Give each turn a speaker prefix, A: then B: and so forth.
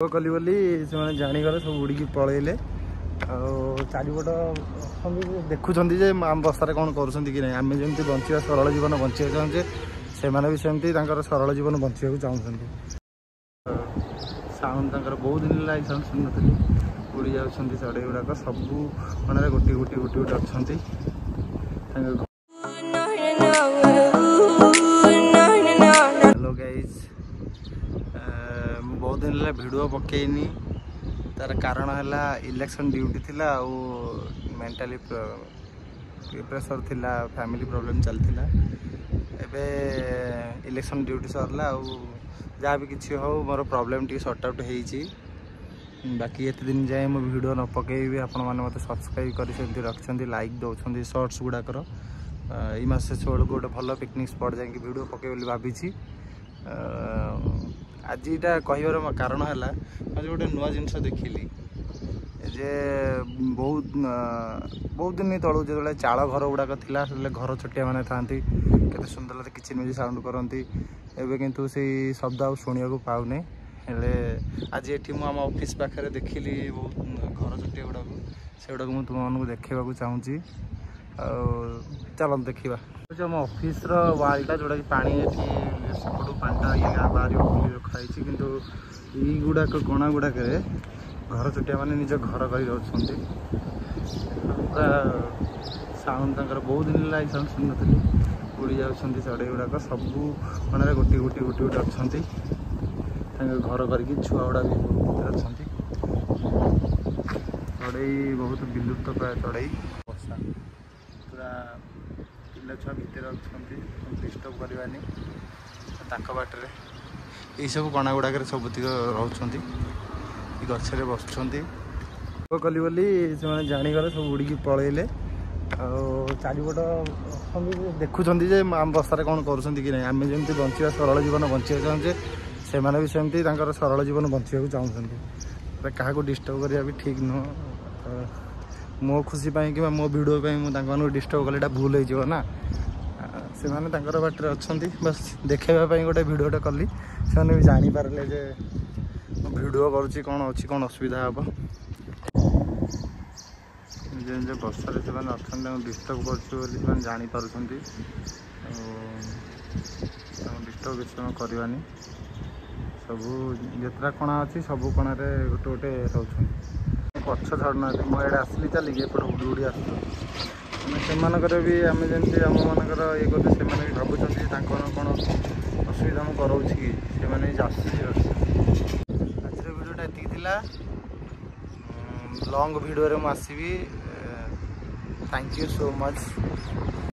A: कली बोली से जागले सब उड़ी पलैले चारिपट देखुं आम बसार कौन कर आम जमी बचा सरल जीवन बचा चाहे से भी सेमती सरल जीवन बचा चाहते साउंड बहुत दिन है साउंड शुणी नी उड़ी जा चढ़ई गुड़ाक सबू मन गोटे गोटे गोटे गोटे अच्छा। हेलो गाइज बहुत दिन है वीडियो पकईनी तार कारण है इलेक्शन ड्यूटी थिला आउ मेंटली प्रेशर थिला फैमिली प्रॉब्लम चलता एबे इलेक्शन ड्यूटी सरला आउ जहाँ भी किसी हो मोर प्रॉब्लम टी सॉर्ट आउट होईची बाकी एत दिन जाए मो वीडियो न पकईबी आपण माने मते सब्सक्राइब कर रखछंती लाइक दउछंती शॉर्ट्स गुडाकर ई मासे 16 को गोटे भल पिकनिक स्पॉट जाए वीडियो पकई बोली भाभी आज यहाँ कहवर कारण है आज गोटे नुआ जिनस देखिली जे बहुत बहुत दिन तलू जो चाल घर गुड़ाक थिला घर छोटिया माने थांती केते सुंदर किचिन म्यूजिक साउंड करती एबे किंतु से शब्द आ शुणा पाऊनी हेले आज ये आम ऑफिस पाखे देखिली बहुत घर छोटिया गुड़ाक से गुड़ाक मुझे तुम देखा चाहूँगी चलते देखा आम ऑफिस वालटा जोटा कि पानी सेपटू पाटा ये गाँ बाहर रखाई कि गुड़ाक गणा गुड़ाक घर छोटिया माने निज घर कर साउंड बहुत दिन है साउंड शुणी नी उड़ी जा चढ़ई गुड़ाक सबू मन गोटे गोटे गोटे गोटे अच्छा घर करके छुआ गुड़ा भी बहुत अच्छा चढ़ई बहुत विलुप्त प्राय चढ़ई वर्षा पूरा पिला छुआ भितर अच्छा डिस्टर्ब करवानी ताक बाटर यही सब कणा गुड़ाक सबुतिक रोच गचरे बसुँच कली बोली से जागले सब उड़ी पलैले चारिपट देखुं आम बसार कौन कर आम जमी बचा सरल जीवन बचा चाहे से भी सेमती सरल जीवन बचा चाहते क्या डिस्टर्ब करवा भी ठीक नुह मो खुशी कि मो भिडियो मुझे डिस्टर्ब कले भूल होना से बाटर अच्छा बस देखापी गोटे भिडियोटे कली से भी जापारे जे भिडियो करुँच कौन अच्छी कौन असुविधा हम जे बसार से अच्छा डिस्टर्ब कर जापार डिस्टर्ब किसी करवानी सबू जितना कणा अच्छी सबू कण गोटे गोटे रोच पछ छाड़ना मुझे आसली चलिए एपट उड़ी उड़ी आसमानकर भी आम जमी आम मानकर ये करते से भी भावुँ कौन असुविधा मुझे कराऊँ कि से आज भिडियोटा ये लॉन्ग वीडियो रे आसबी थैंक यू सो मच।